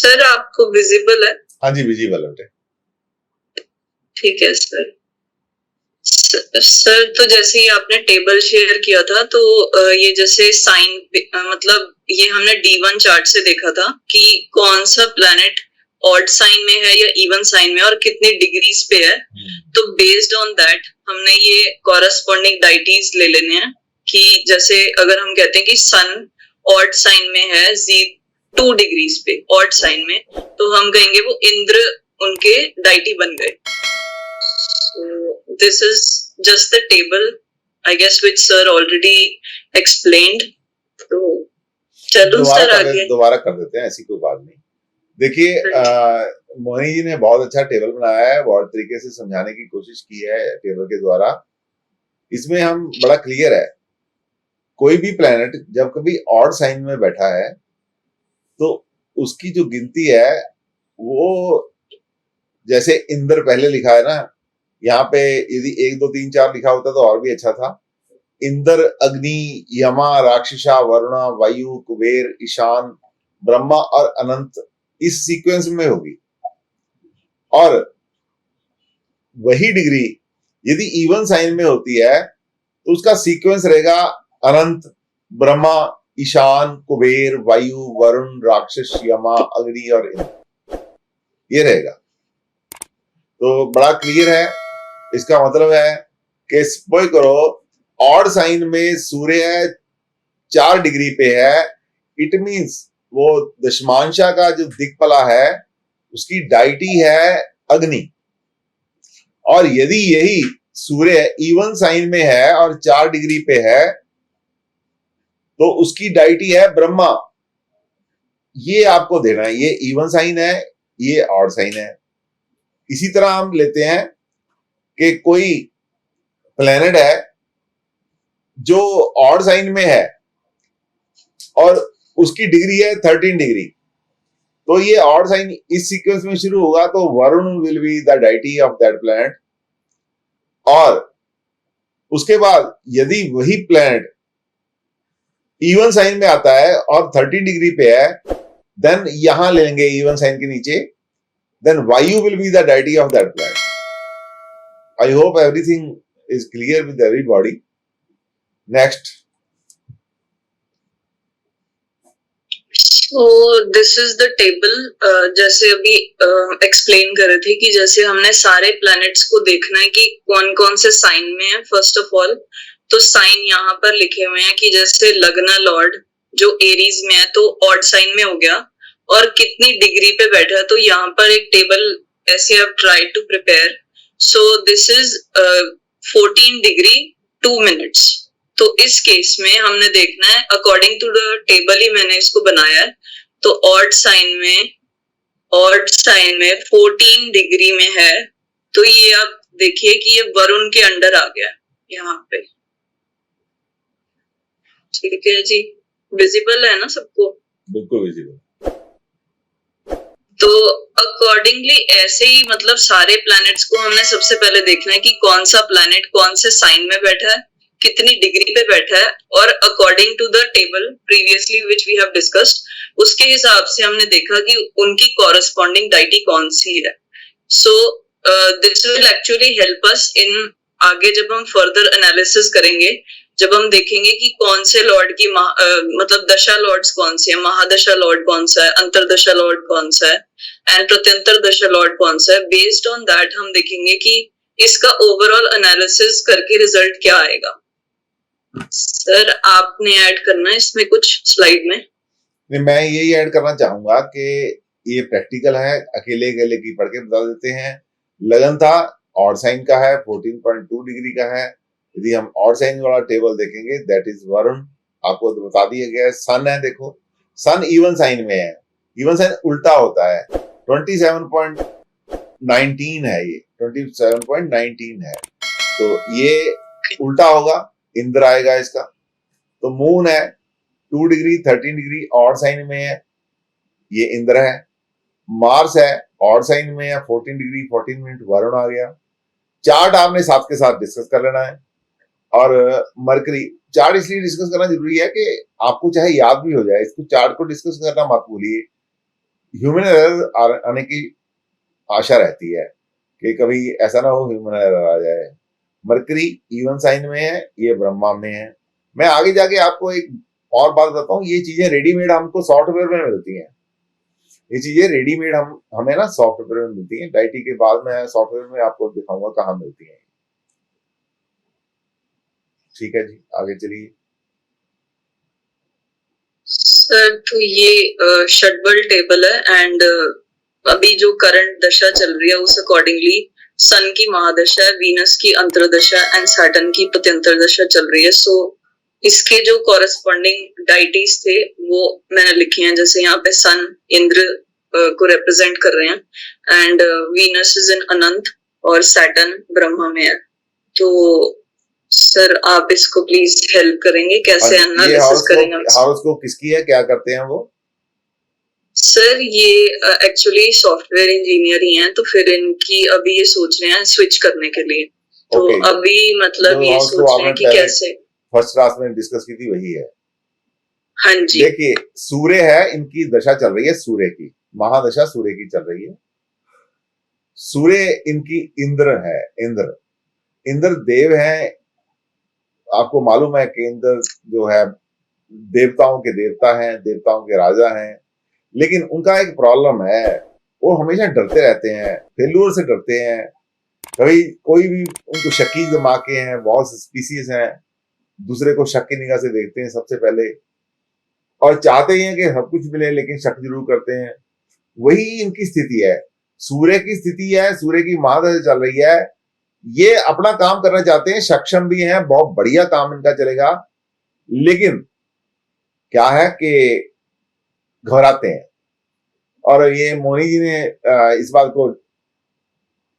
Sir आपको visible है? हाँ जी, विजिबल है। ठीक है सर। सर तो जैसे ही आपने टेबल शेयर किया था तो ये जैसे साइन मतलब ये हमने D1 चार्ट से देखा था कि कौन सा प्लैनेट ऑड साइन में है या इवन साइन में और कितनी डिग्रीज पे है। तो बेस्ड ऑन दैट हमने ये कॉरस्पॉन्डिंग डाइटीज ले लेने हैं कि जैसे अगर हम कहते हैं कि सन ऑड साइन में है 2 डिग्रीज पे ऑड साइन में, तो हम कहेंगे वो इंद्र उनके डाइटी बन गए। So this is just the table, I guess, which sir already explained. तो चलो सर आगे दोबारा कर देते हैं, ऐसी कोई बात नहीं। देखिए मोहिनी जी ने बहुत अच्छा टेबल बनाया है, बहुत तरीके से समझाने की कोशिश की है टेबल के द्वारा। इसमें हम बड़ा क्लियर है, कोई भी प्लेनेट जब कभी ऑड साइन में बैठा है तो उसकी जो गिनती है वो जैसे इंद्र पहले लिखा है ना, यहाँ पे यदि 1 2 3 4 लिखा होता तो और भी अच्छा था। इंद्र, अग्नि, यमा, राक्षसा, वरुणा, वायु, कुबेर, ईशान, ब्रह्मा और अनंत इस सीक्वेंस में होगी। और वही डिग्री यदि इवन साइन में होती है तो उसका सीक्वेंस रहेगा अनंत, ब्रह्मा, ईशान, कुबेर, वायु, वरुण, राक्षस, यमा, अग्नि और इंद्र, ये रहेगा। तो बड़ा क्लियर है। इसका मतलब है कि सपोज करो ऑड साइन में सूर्य 4 डिग्री पे है, इट मींस वो दशमांशा का जो दिक्पला है उसकी डाइटी है अग्नि। और यदि यही सूर्य इवन साइन में है और 4 डिग्री पे है तो उसकी डाइटी है ब्रह्मा। ये आपको देना है, ये इवन साइन है, ये ऑड साइन है। इसी तरह हम लेते हैं कि कोई प्लेनेट है जो ऑड साइन में है और उसकी डिग्री है 13 डिग्री, तो ये ऑड साइन इस सीक्वेंस में शुरू होगा तो Varun will be the deity of that planet. और उसके बाद यदि वही प्लैनेट इवन साइन में आता है और 13 डिग्री पे है, देन यहां ले लेंगे इवन साइन के नीचे, देन वायु will be the deity of that planet. I hope everything is clear with everybody. Next. So this is the table, जैसे अभी एक्सप्लेन कर रहे थे कि जैसे हमने सारे प्लैनेट्स को देखना है कि कौन कौन से साइन में है। फर्स्ट ऑफ ऑल तो साइन यहाँ पर लिखे हुए हैं कि जैसे लग्न लॉर्ड जो एरीज में है तो ऑड साइन में हो गया, और कितनी डिग्री पे बैठा है तो यहाँ पर एक टेबल ऐसे आप try to prepare. So this is 14 degree 2 minutes. तो इस केस में हमने देखना है अकॉर्डिंग टू द टेबल ही मैंने इसको बनाया है। तो ऑड साइन में 14 डिग्री में है, तो ये आप देखिए कि ये वरुण के अंडर आ गया यहाँ पे। ठीक है जी, विजिबल है ना सबको? बिल्कुल विजिबल। तो अकॉर्डिंगली ऐसे ही मतलब सारे प्लैनेट्स को हमने सबसे पहले देखना है कि कौन सा प्लैनेट कौन से साइन में बैठा है, कितनी डिग्री पे बैठा है, और according to the table previously which we have discussed उसके हिसाब से हमने देखा कि उनकी कॉरस्पॉन्डिंग डाइटी कौन सी है। So this will actually help us in आगे जब हम फर्दर एनालिसिस करेंगे, जब हम देखेंगे कि कौन से लॉर्ड की मतलब दशा लॉर्ड्स कौन से है, महादशा लॉर्ड कौन सा है, अंतरदशा लॉर्ड कौन सा है एंड प्रत्यंतर दशा लॉर्ड कौन सा है। बेस्ड ऑन दैट हम देखेंगे कि इसका ओवरऑल एनालिसिस करके रिजल्ट क्या आएगा। सर आपने ऐड करना है इसमें कुछ स्लाइड में? नहीं, मैं यही ऐड करना चाहूंगा कि ये प्रैक्टिकल है, अकेले अकेले की पढ़ के बता देते हैं। लगन था ऑड साइन का है, 14.2 डिग्री का है। यदि हम ऑड साइन वाला टेबल देखेंगे दैट इज वरुण, आपको तो बता दिया गया है। सन है, देखो सन इवन साइन में है, इवन साइन उल्टा होता है, 27.19 है, ये 27.19 है, तो ये उल्टा होगा, इंद्र आएगा इसका। तो मून है 2 डिग्री 13 डिग्री ऑड साइन में है, ये इंद्र है। मार्स है ऑड साइन में है 14 डिग्री 14 मिनट, वरुण आ गया। चार्ट आपने साथ के साथ डिस्कस कर लेना है। और मरकरी चार्ट इसलिए डिस्कस करना जरूरी है कि आपको चाहे याद भी हो जाए, इसको चार्ट को डिस्कस करना मत भूलिए। ह्यूमन एरर आने की आशा रहती है कि कभी ऐसा ना हो ह्यूमन एरर आ जाए। मरकरी इवन साइन में है, ये ब्रह्मा में है। मैं आगे जाके आपको एक और बात बताता हूँ, ये चीजें रेडीमेड हमको सॉफ्टवेयर में मिलती हैं। ये चीजें रेडीमेड हमें ना सॉफ्टवेयर में मिलती हैं। डाइटी के बाद में सॉफ्टवेयर में आपको दिखाऊंगा कहाँ मिलती हैं। ठीक है जी, आगे चलिए। सर तो ये षटबल टेबल है एंड अभी जो करंट दशा चल रही है उस अकॉर्डिंगली सन की महादशा है, वीनस की अंतरदशा एंड सैटर्न की प्रत्यंतर दशा चल रही है। सो इसके जो कॉरेस्पॉन्डिंग डाइटीज थे वो मैंने लिखे हैं, जैसे यहाँ पे सन इंद्र को रिप्रेजेंट कर रहे हैं एंड वीनस इज इन अनंत और सैटर्न ब्रह्मा में है। तो सर आप इसको प्लीज हेल्प करेंगे, कैसे एनालिसिस करेंगे? हॉरोस्कोप किसकी है, क्या करते हैं वो? सर ये एक्चुअली सॉफ्टवेयर इंजीनियर ही हैं, तो फिर इनकी अभी ये सोच रहे हैं स्विच करने के लिए। तो अभी मतलब ये सोच रहे हैं कि कैसे। फर्स्ट क्लास में डिस्कस की थी वही है। हाँ जी। देखिए सूर्य है, इनकी दशा चल रही है सूर्य की, महादशा सूर्य की चल रही है। सूर्य इनकी इंद्र है, इंद्र देव है। आपको मालूम है कि इंद्र जो है देवताओं के देवता हैं, देवताओं के राजा हैं। लेकिन उनका एक प्रॉब्लम है, वो हमेशा डरते रहते हैं, फेल्यूर से डरते हैं। कभी कोई भी उनको शक्की दिमाग के हैं, बहुत स्पीसीज हैं, दूसरे को शक की निगाह से देखते हैं सबसे पहले, और चाहते ही हैं कि सब कुछ मिले लेकिन शक जरूर करते हैं। वही इनकी स्थिति है, सूर्य की स्थिति है, सूर्य की महादशा चल रही है। ये अपना काम करना चाहते हैं, सक्षम भी हैं, बहुत बढ़िया काम इनका चलेगा, लेकिन क्या है कि घबराते हैं। और ये मोनी जी ने इस बात को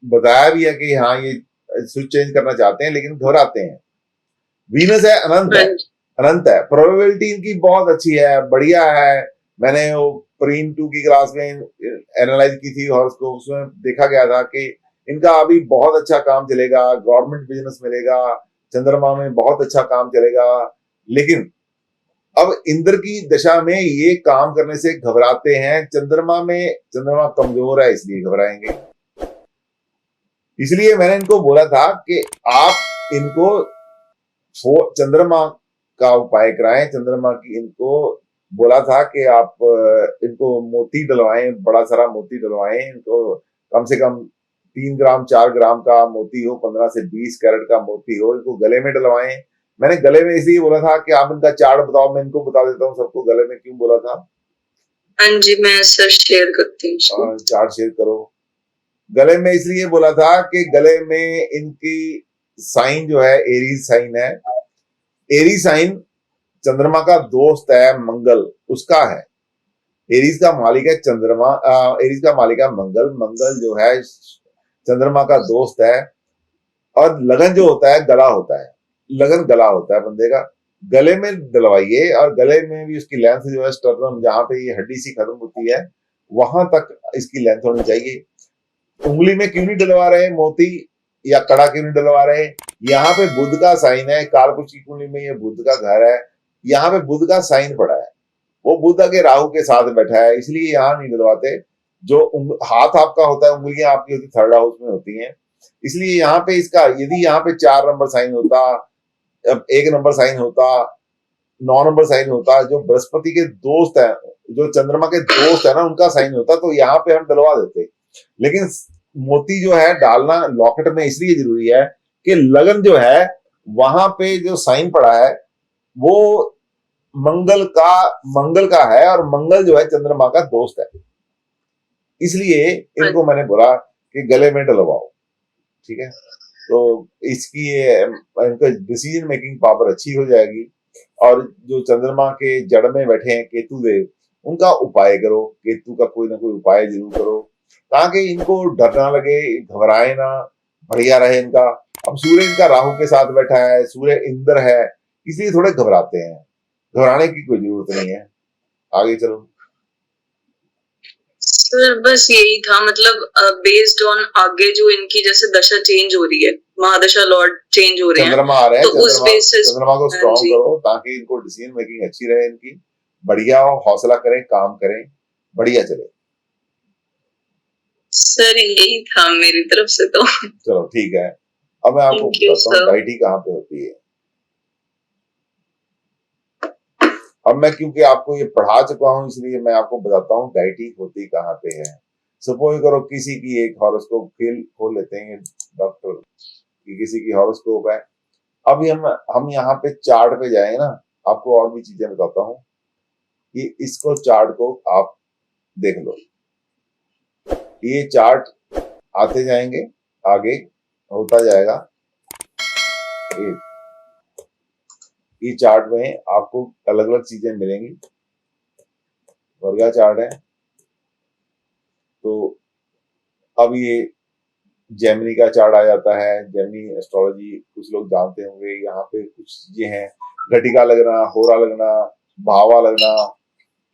बताया भी है कि हाँ ये स्विच चेंज करना चाहते हैं लेकिन घबराते हैं। वीनस है, अनंत है, प्रोबेबिलिटी इनकी बहुत अच्छी है, बढ़िया है। मैंने वो प्रीन 2 की क्लास में एनालाइज की थी और उसको उसमें देखा गया था कि इनका अभी बहुत अच्छा काम चलेगा, गवर्नमेंट बिजनेस मिलेगा, चंद्रमा में बहुत अच्छा काम चलेगा। लेकिन अब इंद्र की दशा में ये काम करने से घबराते हैं। चंद्रमा कमजोर है इसलिए घबराएंगे। इसलिए मैंने इनको बोला था कि आप इनको चंद्रमा का उपाय कराएं। चंद्रमा की इनको बोला था कि आप इनको मोती डलवाएं, बड़ा सारा मोती डलवाएं इनको, कम से कम 3 ग्राम 4 ग्राम का मोती हो, 15 से 20 कैरेट का मोती हो, इनको गले में डलवाएं। मैंने गले में इसलिए बोला था कि आप इनका चार्ट बताओ, मैं इनको बता देता हूँ सबको गले में क्यों बोला था। हाँ जी, मैं सर शेयर करती हूँ, चार्ट शेयर करो। गले में इसलिए बोला था कि गले में इनकी साइन जो है एरीज साइन है। एरीज साइन चंद्रमा का दोस्त है, मंगल उसका है। एरीज का मालिक है चंद्रमा, एरीज का मालिक है मंगल। मंगल जो है चंद्रमा का दोस्त है। और लगन जो होता है गला होता है, लगन गला होता है बंदे का। गले में डलवाइए, और गले में भी उसकी लेंथ जो है स्टर्नम, जहां पे ये हड्डी सी खत्म होती है वहां तक इसकी लेंथ होनी चाहिए। उंगली में क्यों नहीं डलवा रहे मोती या कड़ा क्यों नहीं डलवा रहे? यहाँ पे बुध का साइन है, कालपुरुष की कुंडली में ये बुध का घर है, यहाँ पे बुध का साइन पड़ा है, वो बुध के राहु के साथ बैठा है, इसलिए यहाँ नहीं डलवाते। जो हाथ आपका होता है, उंगलियां आपकी होती 3rd हाउस में होती हैं, इसलिए यहाँ पे इसका यदि यहाँ पे 4 नंबर साइन होता, 1 नंबर साइन होता, 9 नंबर साइन होता, जो बृहस्पति के दोस्त है, जो चंद्रमा के दोस्त है ना, उनका साइन होता, तो यहाँ पे हम डलवा देते। लेकिन मोती जो है डालना लॉकेट में इसलिए जरूरी है कि लगन जो है वहां पे जो साइन पड़ा है वो मंगल का है, और मंगल जो है चंद्रमा का दोस्त है। इसलिए इनको मैंने बोला कि गले में डलवाओ, ठीक है। तो इसकी इनका डिसीजन मेकिंग पावर अच्छी हो जाएगी। और जो चंद्रमा के जड़ में बैठे हैं केतु देव, उनका उपाय करो, केतु का कोई ना कोई उपाय जरूर करो, ताकि इनको डर ना लगे, घबराए ना, बढ़िया रहे इनका। अब सूर्य इनका राहु के साथ बैठा है, सूर्य इंद्र है, इसलिए थोड़े घबराते हैं। घबराने की कोई जरूरत नहीं है। आगे चलो सर। बस यही था, मतलब बेस्ड ऑन आगे जो इनकी जैसे दशा चेंज हो रही है, महादशा लॉर्ड चेंज हो रहे हैं, चंद्रमा आ रहे हैं, तो उस बेसिस चंद्रमा को स्ट्रॉन्ग करो ताकि इनको डिसीजन मेकिंग अच्छी रहे, इनकी बढ़िया हो, हौसला करें, काम करें, बढ़िया चले। सर यही था मेरी तरफ से तो। चलो ठीक है, अब मैं आपको थैंक यू बताता हूँ सर। डायटी कहाँ पे होती है। अब मैं क्योंकि आपको ये पढ़ा चुका हूँ इसलिए मैं आपको बताता हूँ डायटी होती कहाँ पे है। सपोज करो किसी की एक हॉरोस्कोप खोल लेते हैं डॉक्टर की, किसी की हॉरोस्कोप है। अभी हम यहाँ पे चार्ट पे जाए ना, आपको और भी चीजें बताता हूँ कि इसको चार्ट को आप देख लो। ये चार्ट आते जाएंगे, आगे होता जाएगा। ये ये चार्ट में आपको अलग अलग चीजें मिलेंगी। वर्गा चार्ट है, तो अब ये जेमिनी का चार्ट आ जाता है। जेमिनी एस्ट्रोलॉजी कुछ लोग जानते होंगे। यहाँ पे कुछ चीजें हैं, घटिका लगना, होरा लगना, भावा लगना,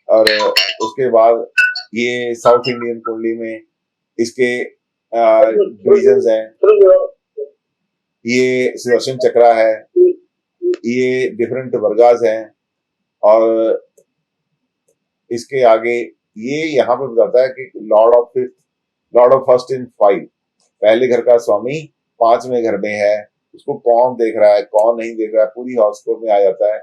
और उसके बाद ये साउथ इंडियन कुंडली में इसके डिविजन्स हैं। ये सुदर्शन चक्रा है, ये डिफरेंट वर्गास हैं, और इसके आगे ये यहाँ पे बताता है कि लॉर्ड ऑफ फर्स्ट इन 5, पहले घर का स्वामी 5वें घर में है, उसको कौन देख रहा है कौन नहीं देख रहा है पूरी हॉरोस्कोप में आ जाता है।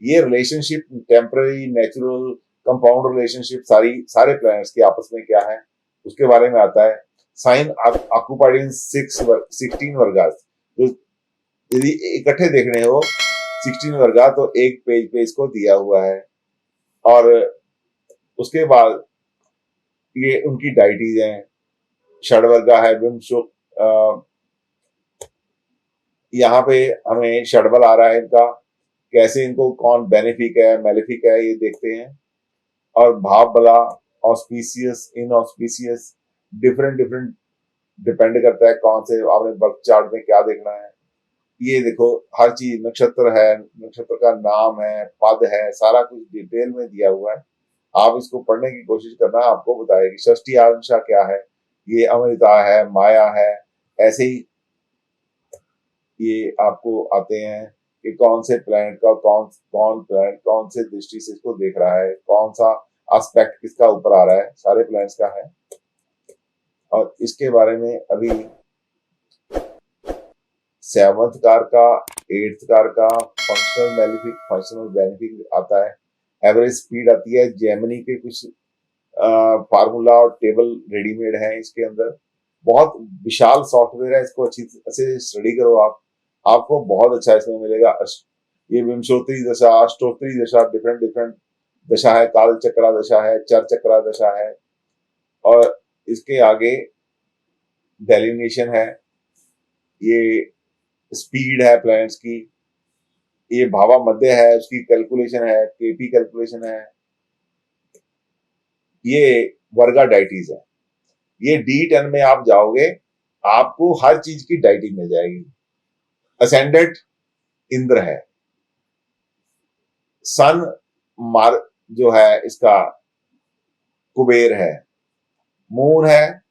ये relationship temporary, natural, compound relationship सारे प्लैनेट्स के आपस में क्या है उसके बारे में आता है। साइन ऑक्युपाइड इन 16 वर्गास, तो यदि इकट्ठे देखने हो 16 वर्गा तो एक पेज पे इसको दिया हुआ है। और उसके बाद ये उनकी डाइटीज हैं। षडवर्गा है, यहाँ पे हमें षडबल आ रहा है इनका, कैसे इनको कौन बेनिफिक है मैलेफिक है ये देखते हैं। और भाव बला, auspicious, inauspicious, different different depend करता है कौन से आपने बर्थ चार्ट में क्या देखना है। ये देखो हर चीज, नक्षत्र है, नक्षत्र का नाम है, पद है, सारा कुछ डिटेल में दिया हुआ है। आप इसको पढ़ने की कोशिश करना, आपको बताएगी। षष्ठी आंशा क्या है, ये अमृता है, माया है, ऐसे ही ये आपको आते हैं कि कौन से प्लैनेट का कौन प्लैनेट कौन से दृष्टि से इसको देख रहा है, कौन सा एस्पेक्ट किसका ऊपर आ रहा है, सारे प्लैनेट्स का है। और इसके बारे में अभी 7th कार का, 8th कार का, फंक्शनल मैलिफिक, फंक्शनल बेनिफिक आता है। एवरेज स्पीड आती है। जेमिनी के कुछ फार्मूला और टेबल रेडीमेड है इसके अंदर। बहुत विशाल सॉफ्टवेयर है, इसको अच्छी से स्टडी करो आप, आपको बहुत अच्छा इसमें मिलेगा। ये विंशोत्तरी दशा, अष्टोत्तरी दशा, डिफरेंट डिफरेंट दशा है, काल चक्रा दशा है, चर चक्रा दशा है, और इसके आगे डेलिनेशन है, ये स्पीड है प्लैनेट्स की, ये भावा मध्य है, उसकी कैलकुलेशन है, केपी कैलकुलेशन है। ये वर्गा डाइटीज है। ये D10 में आप जाओगे आपको हर चीज की डाइटी मिल जाएगी। असेंडेंट इंद्र है, सन मार जो है इसका कुबेर है, मून है,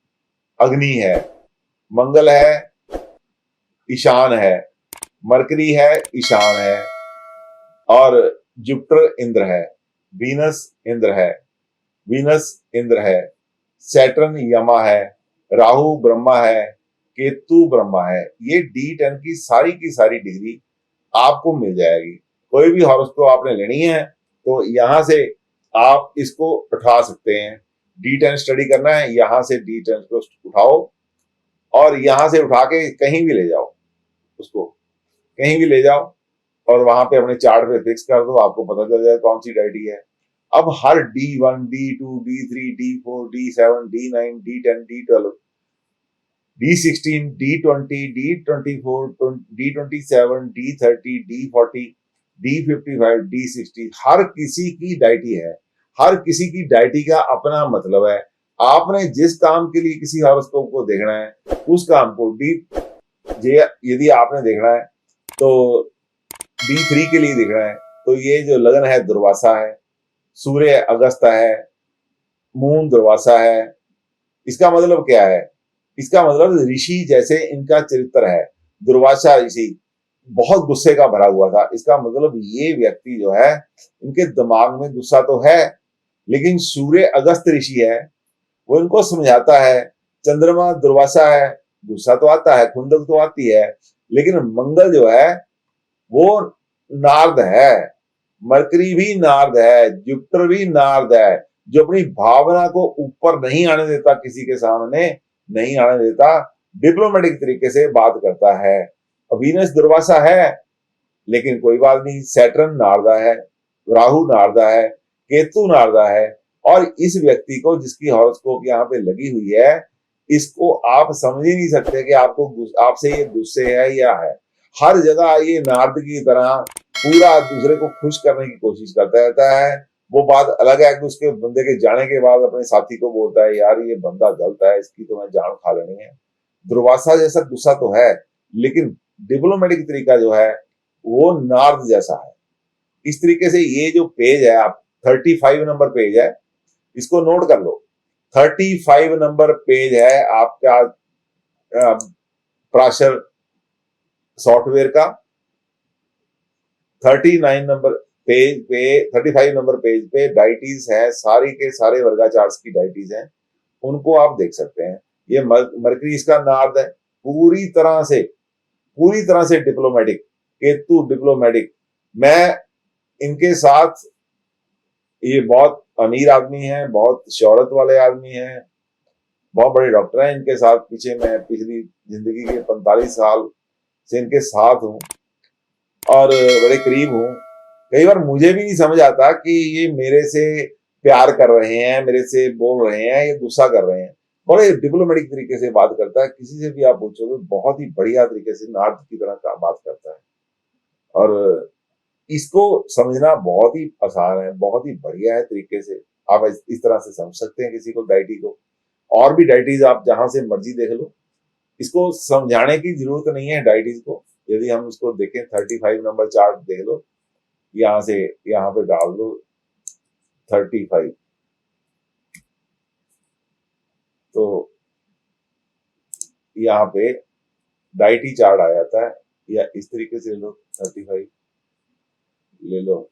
अग्नि है, मंगल है, ईशान है, मरकरी है, ईशान है, और जुपिटर इंद्र है, वीनस इंद्र है, वीनस इंद्र है, सैटर्न यमा है, राहु ब्रह्मा है, केतु ब्रह्मा है। ये D10 की सारी डिग्री आपको मिल जाएगी। कोई भी हॉरोस्कोप आपने लेनी है तो यहाँ से आप इसको उठा सकते हैं। D10 स्टडी करना है, यहाँ से D10 को उठाओ और यहाँ से उठा के कहीं भी ले जाओ, उसको कहीं भी ले जाओ और वहां पे अपने चार्ट पे फिक्स कर दो, आपको पता चल जाएगा कौन सी डायटी है। अब हर D1, D2, D3, D4, D7, D9, D10, D12, D16, D20, D24, D27, D30, D40, D55, D60, हर किसी की डायटी है। हर किसी की डायटी का अपना मतलब है। आपने जिस काम के लिए किसी हॉरोस्कोप को देखना है उस काम को यदि आपने देखना है तो D3 के लिए देखना है तो ये जो लगन है दुर्वासा है, सूर्य अगस्त है, मून दुर्वासा है। इसका मतलब क्या है? इसका मतलब ऋषि जैसे इनका चरित्र है। दुर्वासा ऋषि बहुत गुस्से का भरा हुआ था। इसका मतलब ये व्यक्ति जो है इनके दिमाग में गुस्सा तो है, लेकिन सूर्य अगस्त ऋषि है, वो इनको समझाता है चंद्रमा दुर्वासा है, गुस्सा तो आता है, खुंदक तो आती है, लेकिन मंगल जो है वो नारद है, मरकरी भी नारद है, जुपिटर भी नारद है, जो अपनी भावना को ऊपर नहीं आने देता, किसी के सामने नहीं आने देता, डिप्लोमेटिक तरीके से बात करता है। वीनस दुर्वासा है, लेकिन कोई बात नहीं, सैटर्न नारदा है, राहु नारदा है, केतु नारदा है, और इस व्यक्ति को जिसकी हॉरोस्कोप यहाँ पे लगी हुई है, इसको आप समझ ही नहीं सकते कि आपसे ये गुस्से है या है। हर जगह ये नारद की तरह पूरा दूसरे को खुश करने की कोशिश करता रहता है। वो बात अलग है कि उसके बंदे के जाने के बाद अपने साथी को बोलता है, यार ये बंदा गलत है, इसकी तो मैं जान खा लेनी है। दुर्वासा जैसा गुस्सा तो है, लेकिन डिप्लोमेटिक तरीका जो है वो नार्द जैसा है। इस तरीके से ये जो पेज है, आप 35 नंबर पेज है, इसको नोट कर लो। 35 नंबर पेज है आपका प्राशर सॉफ्टवेयर का। 39 नंबर पेज पे 35 नंबर पेज पे डाइटीज है, सारी के सारे वर्गाचार्ट्स की डाइटीज हैं, उनको आप देख सकते हैं। ये मरकरी इसका नार्द है, पूरी तरह से डिप्लोमेटिक, केतु डिप्लोमेटिक। मैं इनके साथ, ये बहुत अमीर आदमी हैं, बहुत शोहरत वाले आदमी हैं, बहुत बड़े डॉक्टर हैं, इनके साथ पीछे मैं पिछली जिंदगी के 45 साल से इनके साथ हूँ और बड़े करीब हूँ। कई बार मुझे भी नहीं समझ आता कि ये मेरे से प्यार कर रहे हैं, मेरे से बोल रहे हैं, ये गुस्सा कर रहे हैं। बड़े डिप्लोमेटिक तरीके से बात करता है, किसी से भी आप पूछोगे बहुत ही बढ़िया तरीके से नार्द की तरह का बात करता है, और इसको समझना बहुत ही आसान है, बहुत ही बढ़िया है तरीके से। आप इस तरह से समझ सकते हैं किसी को, डाइटी को। और भी डाइटीज आप जहां से मर्जी देख लो, इसको समझाने की जरूरत नहीं है डाइटीज को। यदि हम उसको देखें, 35 नंबर चार्ट देख लो, यहां से यहां पे डाल दो 35, तो यहाँ पे डाइटी चार्ट आ जाता है, या इस तरीके से ले लो, 35 ले लो।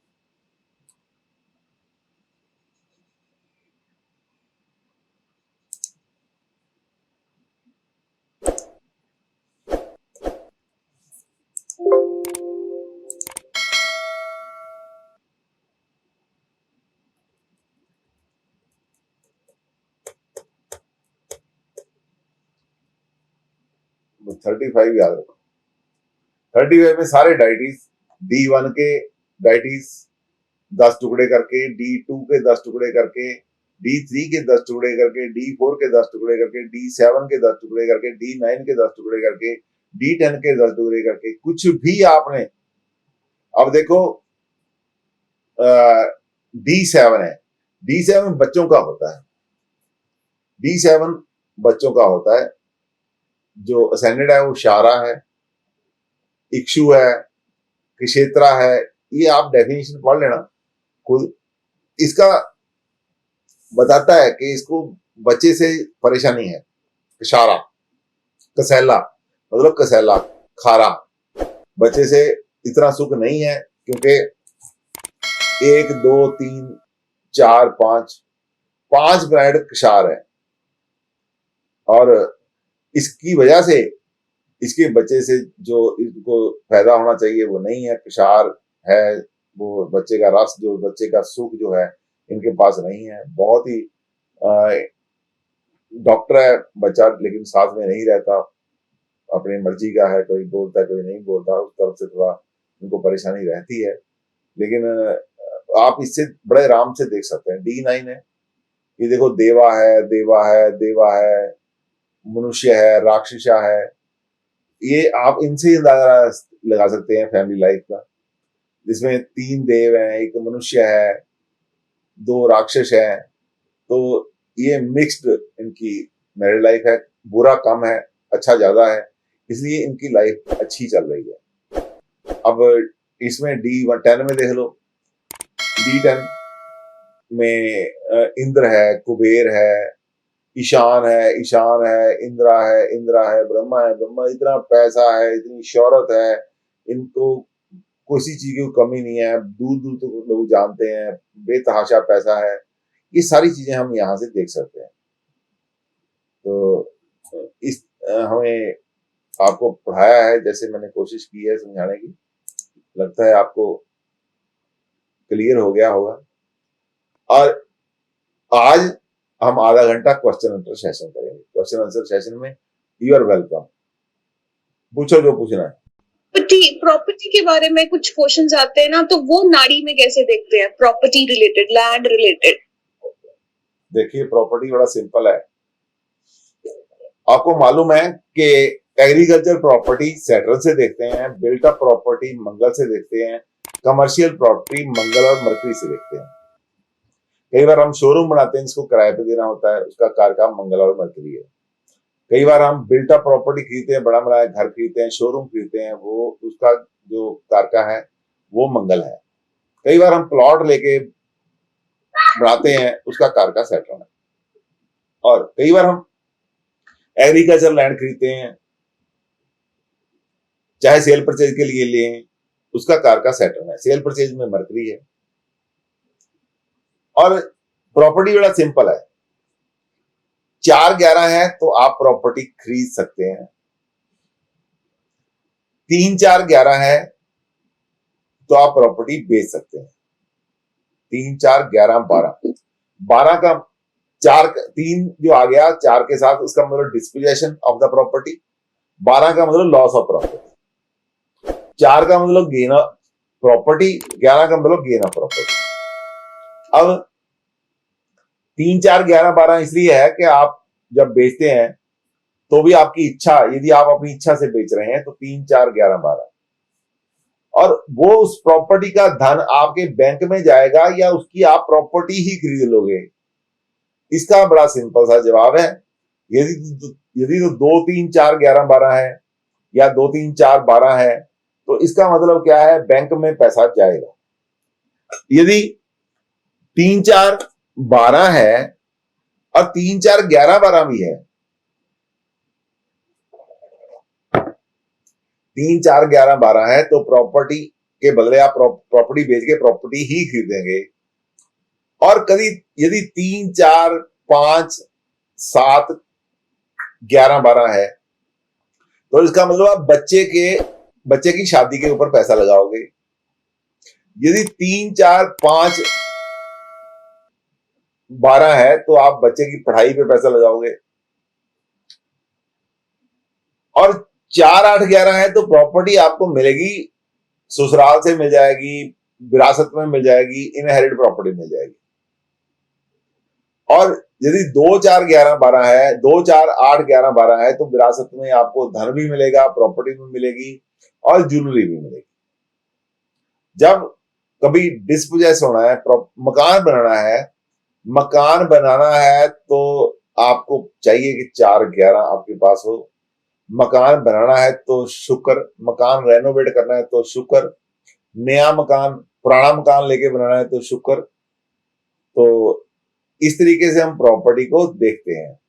तो 35 याद रखो। 35 में सारे डाइटीज, D1 के डाइटीज 10 टुकड़े करके, D2 के 10 टुकड़े करके, D3 के 10 टुकड़े करके, D4 के 10 टुकड़े करके, D7 के 10 टुकड़े करके, D9 के 10 टुकड़े करके, D10 के 10 टुकड़े करके, कुछ भी आपने, अब देखो D7 है, D7 बच्चों का होता है, D7 बच्चों का होता है। जो असेंडेड है वो शारा है, इक्षु है, क्षेत्रा है, ये आप डेफिनेशन पढ़ लेना खुद। इसका बताता है कि इसको बच्चे से परेशानी है। कशारा, कसैला मतलब कसैला, खारा, बच्चे से इतना सुख नहीं है, क्योंकि 1 2 3 4 5 प्लैनेट कशार है, और इसकी वजह से इसके बच्चे से जो इनको पैदा होना चाहिए वो नहीं है, कशार है। वो बच्चे का रस, जो बच्चे का सुख जो है इनके पास नहीं है। बहुत ही डॉक्टर है बच्चा, लेकिन साथ में नहीं रहता, अपनी मर्जी का है, कोई बोलता है कोई नहीं बोलता, उस तरफ से थोड़ा इनको परेशानी रहती है। लेकिन आप इससे बड़े आराम से देख सकते हैं। D9 है, ये देखो, देवा है, देवा है, देवा है, मनुष्य है, राक्षसा है, ये आप इनसे ही अंदाजा लगा सकते हैं फैमिली लाइफ का, जिसमें 3 देव हैं, 1 मनुष्य है, 2 राक्षस हैं। तो ये मिक्स्ड इनकी मैरिड लाइफ है, बुरा कम है, अच्छा ज्यादा है, इसलिए इनकी लाइफ अच्छी चल रही है। अब इसमें D10 में देख लो, D10 में इंद्र है, कुबेर है, ईशान है, इंद्रा है, ब्रह्मा है। ब्रह्मा, इतना पैसा है, इतनी शोहरत है, इनको किसी चीज की कमी नहीं है, दूर दूर तक लोग जानते हैं, बेतहाशा पैसा है। ये सारी चीजें हम यहाँ से देख सकते हैं। तो इस हमें आपको पढ़ाया है, जैसे मैंने कोशिश की है समझाने की, लगता है आपको क्लियर हो गया होगा। और आज हम आधा घंटा क्वेश्चन आंसर सेशन करेंगे। क्वेश्चन आंसर सेशन में यू आर वेलकम, पूछो जो पूछना है। प्रॉपर्टी के बारे में कुछ क्वेश्चंस आते हैं ना, तो वो नाड़ी में कैसे देखते हैं, प्रॉपर्टी रिलेटेड, लैंड रिलेटेड? देखिए, प्रॉपर्टी बड़ा सिंपल है। आपको मालूम है कि एग्रीकल्चर प्रॉपर्टी सैटर्न से देखते हैं, बिल्ट अप प्रॉपर्टी मंगल से देखते हैं, कमर्शियल प्रॉपर्टी मंगल और मरकरी से देखते हैं। कई बार हम शोरूम बनाते हैं, जिसको किराए पे देना होता है, उसका कारकाम मंगल और मरकरी है। कई बार हम बिल्ट अप प्रॉपर्टी खरीदते हैं, बड़ा बड़ा घर खरीदते हैं, शोरूम खरीदते हैं, वो उसका जो कारका है वो मंगल है। कई बार हम प्लॉट लेके बनाते हैं, उसका कारका सैटर्न है। और कई बार हम एग्रीकल्चर लैंड खरीदते हैं, चाहे सेल परचेज के लिए लें, उसका कारका सैटर्न है। सेल परचेज में मरकरी है। और प्रॉपर्टी बड़ा सिंपल है। 4-11 है तो आप प्रॉपर्टी खरीद सकते हैं। 3-4-11 है तो आप प्रॉपर्टी बेच सकते हैं। 3-4-11-12, 12 का 4 3 जो आ गया 4 के साथ, उसका मतलब डिस्पोजेशन ऑफ द प्रॉपर्टी। 12 का मतलब लॉस ऑफ प्रॉपर्टी। 4 का मतलब गेन ऑफ प्रॉपर्टी। 11 का मतलब गेन ऑफ प्रॉपर्टी। अब 3-4-11-12 इसलिए है कि आप जब बेचते हैं तो भी आपकी इच्छा, यदि आप अपनी इच्छा से बेच रहे हैं तो 3-4-11-12, और वो उस प्रॉपर्टी का धन आपके बैंक में जाएगा या उसकी आप प्रॉपर्टी ही खरीद लोगे? इसका बड़ा सिंपल सा जवाब है, यदि तो 2-3-4-11-12 है या 2-3-4-12 है तो इसका मतलब क्या है, बैंक में पैसा जाएगा। यदि 3-4-12 है और 3-4-11-12 भी है, 3-4-11-12 है तो प्रॉपर्टी के बदले आप प्रॉपर्टी बेच के प्रॉपर्टी ही खरीदेंगे। और कभी यदि 3-4-5-7-11-12 है तो इसका मतलब आप बच्चे की शादी के ऊपर पैसा लगाओगे। यदि 3-4-5-12 है तो आप बच्चे की पढ़ाई पे पैसा लगाओगे। और 4-8-11 है तो प्रॉपर्टी आपको मिलेगी, ससुराल से मिल जाएगी, विरासत में मिल जाएगी, इनहेरिट प्रॉपर्टी मिल जाएगी। और यदि 2-4-11-12 है, 2-4-8-11-12 है तो विरासत में आपको धन भी मिलेगा, प्रॉपर्टी भी मिलेगी और ज्वेलरी भी मिलेगी। जब कभी डिस्पोजेस होना है, मकान बनाना है तो आपको चाहिए कि 4-11 आपके पास हो। मकान बनाना है तो शुक्र, मकान रेनोवेट करना है तो शुक्र, नया मकान, पुराना मकान लेके बनाना है तो शुक्र। तो इस तरीके से हम प्रॉपर्टी को देखते हैं।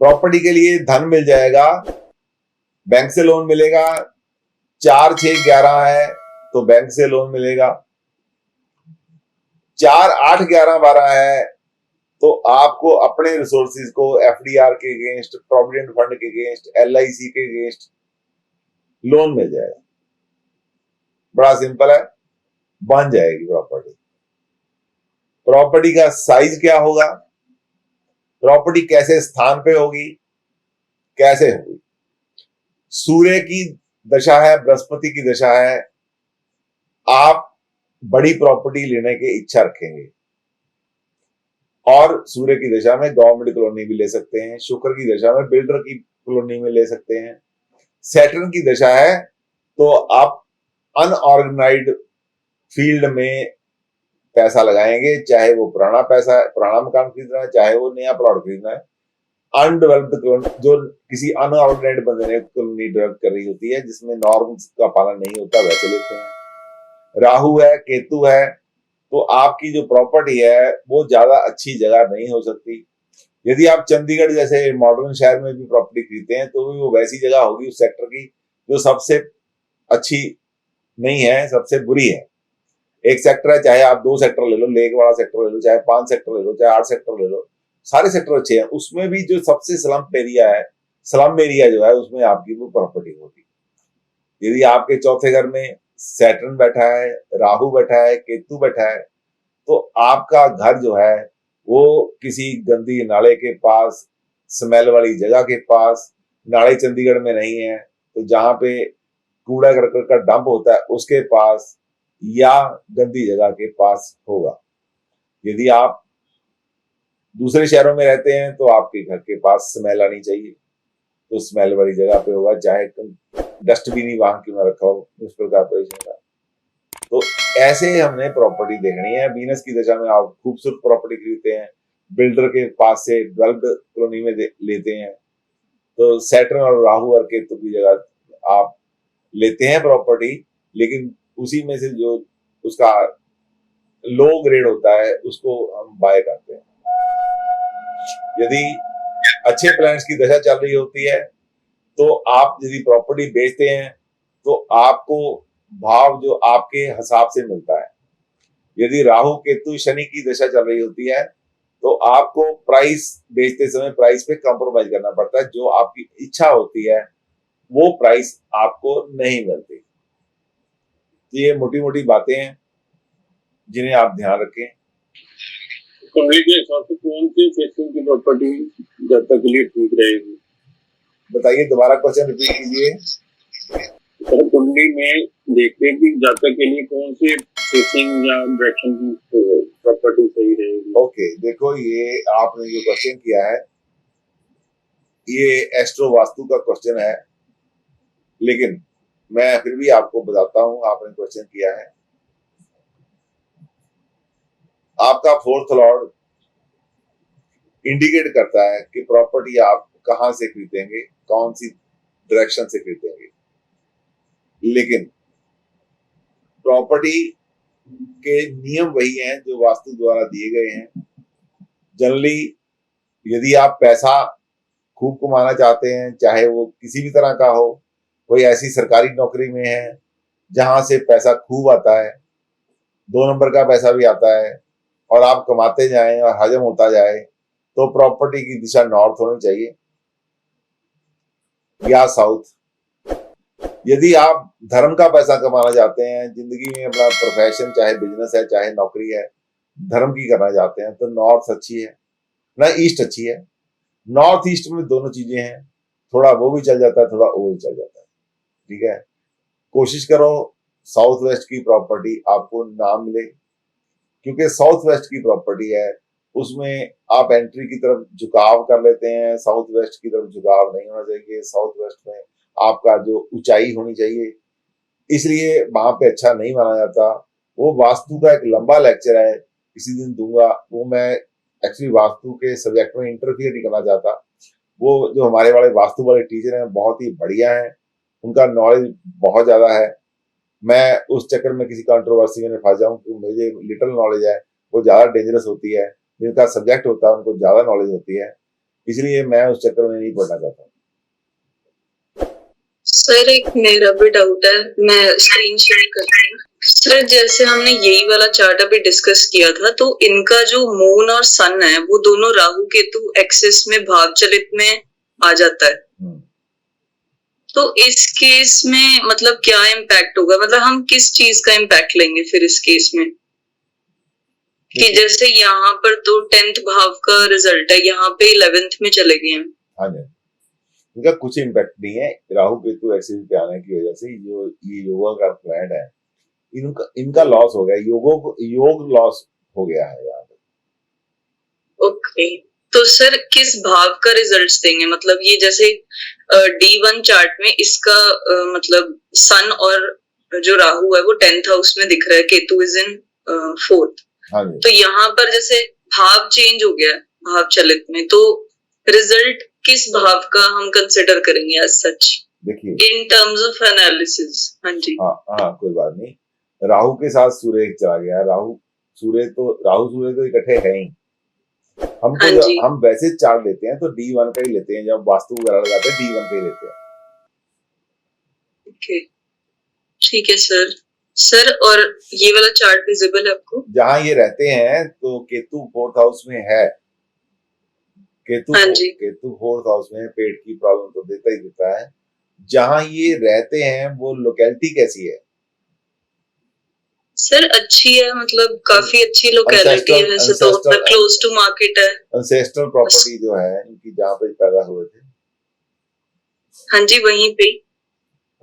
प्रॉपर्टी के लिए धन मिल जाएगा, बैंक से लोन मिलेगा। 4-6-11 है तो बैंक से लोन मिलेगा। 4-8-11-12 है तो आपको अपने रिसोर्सेज को एफडीआर के अगेंस्ट, प्रोविडेंट फंड के अगेंस्ट, एलआईसी के अगेंस्ट लोन मिल जाएगा। बड़ा सिंपल है, बन जाएगी प्रॉपर्टी। प्रॉपर्टी का साइज क्या होगा, प्रॉपर्टी कैसे स्थान पे होगी, कैसे होगी? सूर्य की दशा है, बृहस्पति की दशा है, आप बड़ी प्रॉपर्टी लेने की इच्छा रखेंगे। और सूर्य की दशा में गवर्नमेंट कॉलोनी भी ले सकते हैं, शुक्र की दशा में बिल्डर की कॉलोनी में ले सकते हैं। सैटर्न की दशा है तो आप अनऑर्गेनाइज्ड फील्ड में पैसा लगाएंगे, चाहे वो पुराना मकान खरीदना है, चाहे वो नया प्लॉट खरीदना है। अनडेवलप्ड जो किसी अनऑर्गेनाइज्ड बंदे ने कॉलोनी डेवलप कर रही होती है, जिसमें नॉर्म्स का पालन नहीं होता, वैसे लेते हैं। राहु है, केतु है तो आपकी जो प्रॉपर्टी है वो ज्यादा अच्छी जगह नहीं हो सकती। यदि आप चंडीगढ़ जैसे मॉडर्न शहर में भी प्रॉपर्टी खरीदते हैं तो भी वो वैसी जगह होगी उस सेक्टर की जो सबसे अच्छी नहीं है, सबसे बुरी है। एक सेक्टर है, चाहे आप 2 सेक्टर ले लो, लेक वाला सेक्टर ले लो, चाहे 5 सेक्टर ले लो, चाहे 8 सेक्टर ले लो, सारे सेक्टर अच्छे हैं, उसमें भी जो सबसे स्लम एरिया है, स्लम एरिया जो है उसमें आपकी वो प्रॉपर्टी होती है। यदि आपके चौथे घर में सैटर्न बैठा है, राहु बैठा है, केतु बैठा है, तो आपका घर जो है वो किसी गंदी नाले के पास, स्मेल वाली जगह के पास, नाले चंडीगढ़ में नहीं है तो जहां पे कूड़ा करकट का डंप होता है उसके पास, या गंदी जगह के पास होगा। यदि आप दूसरे शहरों में रहते हैं तो आपके घर के पास स्मेल आनी चाहिए, तो स्मेल वाली जगह पे होगा, चाहे डस्टबिन ही वहां क्यों ना रखा हो म्युनिसिपल कॉर्पोरेशन का। तो ऐसे हमने प्रॉपर्टी देखनी है। वीनस की दशा में आप खूबसूरत प्रॉपर्टी खरीदते हैं, बिल्डर के पास से डेवलप्ड कॉलोनी में लेते हैं, तो सैटर्न और राहु और केतु की जगह आप लेते हैं प्रॉपर्टी, लेकिन उसी में से जो उसका लो ग्रेड होता है उसको हम बाय करते हैं। यदि अच्छे प्लान्स की दशा चल रही होती है तो आप यदि प्रॉपर्टी बेचते हैं तो आपको भाव जो आपके हिसाब से मिलता है। यदि राहु केतु शनि की दशा चल रही होती है तो आपको प्राइस बेचते समय प्राइस पे कॉम्प्रोमाइज करना पड़ता है, जो आपकी इच्छा होती है वो प्राइस आपको नहीं मिलती। तो ये मोटी मोटी बातें हैं जिन्हें आप ध्यान रखें। कुंडली के हिसाब से कौन सी सेक्शन की प्रॉपर्टी जातक के लिए ठीक रहेगी? बताइए, दोबारा क्वेश्चन रिपीट कीजिए। सर कुंडली में देखते हैं कि जातक के लिए कौन से सेक्शन या डायरेक्शन की प्रॉपर्टी सही रहेगी। ओके, देखो ये आपने जो क्वेश्चन किया है ये एस्ट्रो वास्तु का क्वेश्चन है, लेकिन मैं फिर भी आपको बताता हूं। आपने क्वेश्चन किया है, आपका फोर्थ लॉर्ड इंडिकेट करता है कि प्रॉपर्टी आप कहां से खरीदेंगे, कौन सी डायरेक्शन से खरीदेंगे, लेकिन प्रॉपर्टी के नियम वही हैं जो वास्तु द्वारा दिए गए हैं। जनरली यदि आप पैसा खूब कमाना चाहते हैं, चाहे वो किसी भी तरह का हो, कोई ऐसी सरकारी नौकरी में है जहां से पैसा खूब आता है, 2 नंबर का पैसा भी आता है, और आप कमाते जाएं और हजम होता जाए, तो प्रॉपर्टी की दिशा नॉर्थ होनी चाहिए या साउथ। यदि आप धर्म का पैसा कमाना चाहते हैं, जिंदगी में अपना प्रोफेशन चाहे बिजनेस है चाहे नौकरी है, धर्म की करना चाहते हैं, तो नॉर्थ अच्छी है ना ईस्ट अच्छी है। नॉर्थ ईस्ट में दोनों चीजें हैं, थोड़ा वो भी चल जाता है, थोड़ा वो भी चल जाता है, ठीक है। कोशिश करो साउथ वेस्ट की प्रॉपर्टी आपको ना मिले, क्योंकि साउथ वेस्ट की प्रॉपर्टी है उसमें आप एंट्री की तरफ झुकाव कर लेते हैं, साउथ वेस्ट की तरफ झुकाव नहीं होना चाहिए। साउथ वेस्ट में आपका जो ऊंचाई होनी चाहिए, इसलिए वहां पे अच्छा नहीं माना जाता। वो वास्तु का एक लंबा लेक्चर है, किसी दिन दूंगा वो। मैं एक्चुअली वास्तु के सब्जेक्ट में इंटरफियर नहीं करना चाहता। वो जो हमारे वाले वास्तु वाले टीचर हैं बहुत ही बढ़िया हैं, उनका नॉलेज बहुत ज्यादा है। मैं उस चक्कर में किसी कंट्रोवर्सी में फंस जाऊं कि मुझे लिटिल नॉलेज है, वो ज्यादा डेंजरस होती है। जिनका सब्जेक्ट होता है उनको ज्यादा नॉलेज होती है, इसलिए मैं उस चक्कर में नहीं पढ़ना चाहता। सर एक मेरा भी डाउट है, मैं स्क्रीन शेयर करती हूँ। सर जैसे हमने यही वाला चार्ट अभी डिस्कस किया था, तो इनका जो मून और सन है वो दोनों राहु केतु एक्सिस में भाव चलित में आ जाता है। तो इस केस में मतलब क्या इम्पैक्ट होगा, मतलब हम किस चीज का इम्पैक्ट लेंगे फिर इस केस में? कि जैसे यहाँ पर तो 10th भाव का रिजल्ट है, यहाँ पे 11th में चले गए हैं। हाँ जी, इनका कुछ इम्पैक्ट नहीं है। राहु केतु एक्सिस पे आने की वजह से जो ये योगा का प्लान है, इनका लॉस हो गया, योग लॉस हो गया है यहाँ पे। ओके, तो सर किस भाव का रिजल्ट्स देंगे, मतलब ये जैसे D1 चार्ट में इसका मतलब सन और जो राहु है वो 10th हाउस में दिख रहा है, केतु इज इन 4th। हाँ जी। तो यहाँ पर जैसे भाव चेंज हो गया भाव चलित में, तो रिजल्ट किस भाव का हम कंसिडर करेंगे एज सच, देखिए इन टर्म्स ऑफ एनालिसिस? हाँ जी। हाँ कोई बात नहीं। राहु के साथ सूर्य चला गया, राहु सूर्य तो इकट्ठे है ही। हम तो हम वैसे चार्ट लेते हैं तो D1 का ही लेते हैं, जब वास्तु वगैरह लगाते हैं D1 का ही लेते हैं। ओके ठीक है सर, और ये वाला चार्ट विजिबल है आपको? जहां ये रहते हैं तो केतु 4th हाउस में है, केतु हाँ जी केतु 4th हाउस में पेट की प्रॉब्लम तो देता ही देता है। जहां ये रहते हैं वो लोकेलिटी कैसी है? सर, अच्छी है, मतलब काफी अच्छी लोकेलिटी है वैसे तो, अनसेस्ट्रल क्लोज टू मार्केट है। अनसेस्ट्रल प्रॉपर्टी जो है इनकी, जहाँ पे पैदा हुए थे। हाँ जी, वहीं पे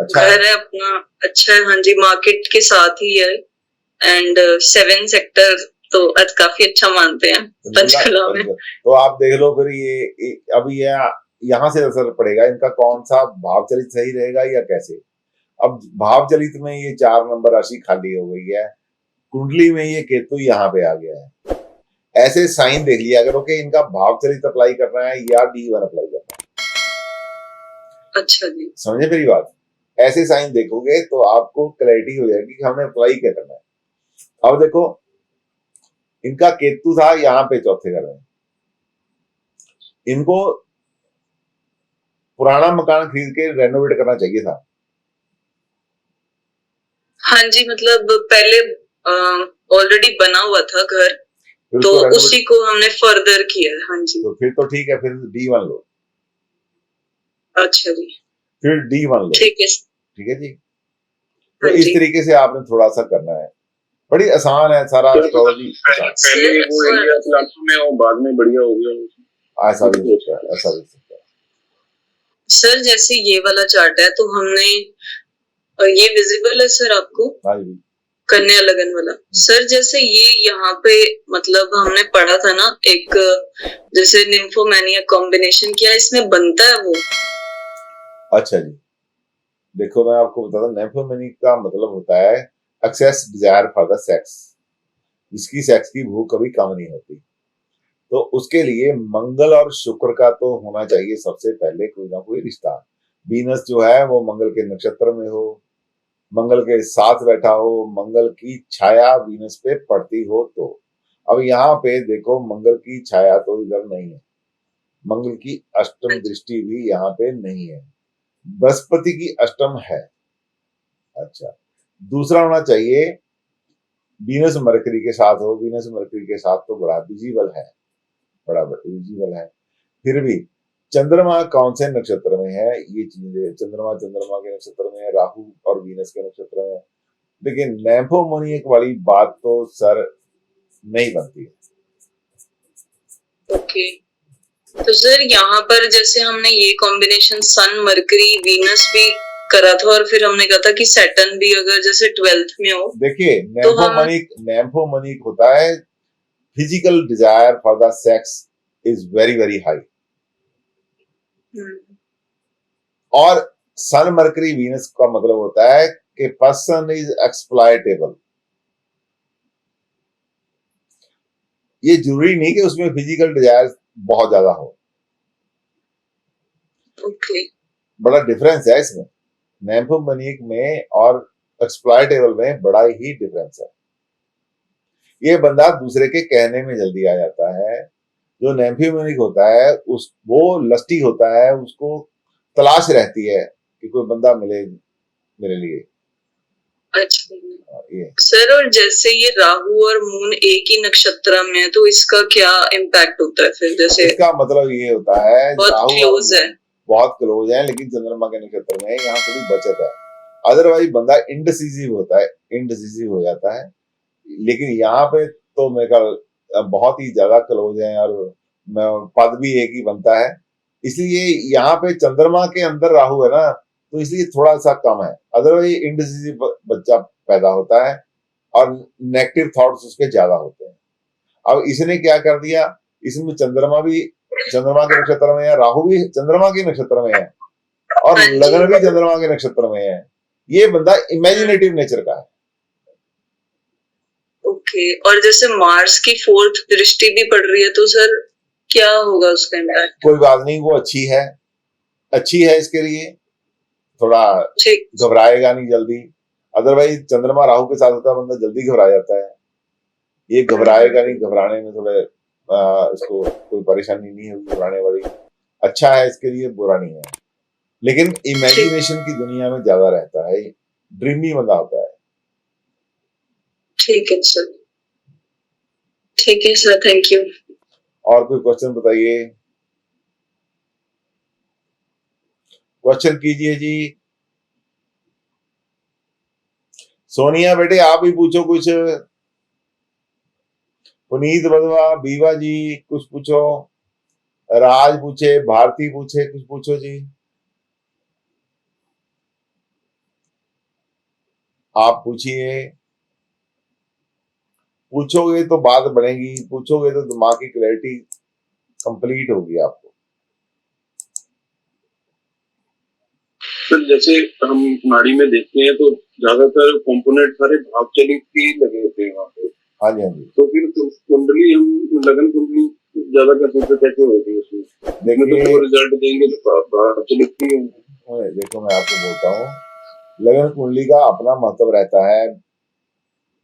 अच्छा घर है अपना। अच्छा है, हाँ जी, मार्केट के साथ ही है। एंड 7 सेक्टर तो आज काफी अच्छा मानते हैं पंचकुला में। तो आप देख लो फिर ये अब ये यहाँ से असर पड़ेगा इनका, कौन सा भाव चलित सही रहेगा या कैसे। अब भाव चलित में ये 4 नंबर राशि खाली हो गई है, कुंडली में ये केतु यहाँ पे आ गया है। ऐसे साइन देख लिया करो कि इनका भाव चलित अप्लाई करना है या D1 अप्लाई करना है। अच्छा जी, समझे मेरी बात? ऐसे साइन देखोगे तो आपको क्लैरिटी हो जाएगी कि हमें अप्लाई क्या करना है। अब देखो, इनका केतु था यहाँ पे चौथे घर में, इनको पुराना मकान खरीद के रेनोवेट करना चाहिए था। हाँ जी, मतलब पहले ऑलरेडी बना हुआ था घर, फिर तो उसको उसी को हमने फर्दर किया है। हाँ जी, तो फिर तो ठीक है, फिर D1 लो, अच्छा जी, फिर D1 लो, ठीक है। ठीक है जी। तो हाँ इस जी तरीके से आपने थोड़ा सा करना है, बड़ी आसान है सारा एस्ट्रोलॉजी। पहले वो एरिया प्लाटो में और बाद में बढ़िया हो गया, ऐसा भी हो सकता है, ऐसा भी हो सकता है। सर, जैसे ये वाला चार्ट है तो हमने ये विजिबल है सर आपको, हाँ जी, कन्या लगन वाला। सर, जैसे ये यहाँ पे मतलब हमने पढ़ा था ना एक, जैसे निम्फोमैनिया कॉम्बिनेशन, क्या इसमें बनता है वो? अच्छा जी, देखो मैं आपको बताता हूँ, नेम्फोमेनिक का मतलब होता है excess desire for the sex, जिसकी सेक्स की भूख कभी कम नहीं होती। तो उसके लिए मंगल और शुक्र का तो होना चाहिए सबसे पहले कोई ना कोई रिश्ता। वीनस जो है वो मंगल के नक्षत्र में हो, मंगल के साथ बैठा हो, मंगल की छाया वीनस पे पड़ती हो तो। अब यहाँ पे देखो, मंगल की छाया तो इधर नहीं है, मंगल की अष्टम दृष्टि भी यहाँ पे नहीं है, बृहस्पति की अष्टम है। अच्छा, दूसरा होना चाहिए वीनस मरकरी के साथ हो, वीनस मरकरी के साथ तो बड़ा विजिबल है, बड़ा विजिबल है। फिर भी चंद्रमा कौन से नक्षत्र में है, ये चीजें, चंद्रमा के नक्षत्र में है, राहु और वीनस के नक्षत्र में है। लेकिन नैम्फोमोनियक वाली बात तो सर नहीं बनती है। ओके, तो सर यहाँ पर जैसे हमने ये कॉम्बिनेशन सन मरकरी वीनस भी करा था, और फिर हमने कहा था कि सैटर्न भी अगर जैसे 12th में हो। देखिए, तो हम नैम्फोमोनिक होता है physical Dzire for the sex is very very high, और सन मरकरी वीनस का मतलब होता है कि पर्सन इज एक्सप्लॉयटेबल। ये जरूरी नहीं कि उसमें फिजिकल डिजायर बहुत ज्यादा हो। ओके, बड़ा डिफरेंस है इसमें, नैम्फोमोनिक में और एक्सप्लॉयटेबल में बड़ा ही डिफरेंस है। ये बंदा दूसरे के कहने में जल्दी आ जाता है। जो नैम्फोमोनिक होता है उस वो लस्टी होता है, उसको तलाश रहती है कि कोई बंदा मिले मेरे लिए। अच्छा ये सर, और जैसे ये राहु और मून एक ही नक्षत्र में है, तो इसका क्या इम्पैक्ट होता है फिर? जैसे इसका मतलब ये होता है बहुत क्लोज है, बहुत क्लोज है, लेकिन चंद्रमा के नक्षत्र में यहाँ थोड़ी बचत है। अदरवाइज बंदा इनडिसिसिव होता है, इनडिसिसिव हो जाता है। लेकिन यहाँ पे तो मेरे ख्याल बहुत ही ज्यादा क्लोज है, और पद भी एक ही बनता है। इसलिए यहाँ पे चंद्रमा के अंदर राहु है ना, तो इसलिए थोड़ा सा कम है। अदरवाइज इनडिसिसिव बच्चा पैदा होता है और नेगेटिव थॉट्स उसके ज्यादा होते हैं। अब इसने क्या कर दिया, इसमें चंद्रमा के नक्षत्र में है, राहु भी चंद्रमा के नक्षत्र में है, और लगन भी चंद्रमा के नक्षत्र में है। ये बंदा इमेजिनेटिव नेचर का है। ओके, और जैसे मार्स की 4th दृष्टि भी पड़ रही है, तो सर क्या होगा उसका इम्पैक्ट? कोई बात नहीं, वो अच्छी है, अच्छी है इसके लिए, थोड़ा घबराएगा नहीं जल्दी। अदरवाइज चंद्रमा राहु के साथ होता है, बंदा जल्दी घबरा जाता है। ये घबराएगा नहीं, घबराने में थोड़े इसको कोई परेशानी नहीं होगी घबराने वाली। अच्छा है इसके लिए, बुरा नहीं है। लेकिन इमेजिनेशन की दुनिया में ज्यादा रहता है, ड्रीमी बंदा होता है। ठीक है सर, ठीक है सर, थैंक यू। और कोई क्वेश्चन बताइए। क्वेश्चन कीजिए जी। सोनिया बेटे आप ही पूछो कुछ। पुनीत बधवा, बीवा जी कुछ पूछो। राज पूछे, भारती पूछे, कुछ पूछो जी। आप पूछिए। पूछोगे तो बात बढ़ेगी, पूछोगे तो दिमाग की क्लैरिटी कंप्लीट होगी आपको। सर जैसे हम नाड़ी में देखते हैं तो ज्यादातर कंपोनेंट सारे भाव चलित ही लगे होते हैं वहाँ पे। हाँ जी, हाँ जी। तो फिर कुंडली हम लगन कुंडली ज्यादा करते तो कैसे होती है उसमें? देखिए तो रिजल्ट देंगे तो भाव चलित ही होंगे। देखो मैं आपको बोलता हूँ, लगन कुंडली का अपना महत्व रहता है।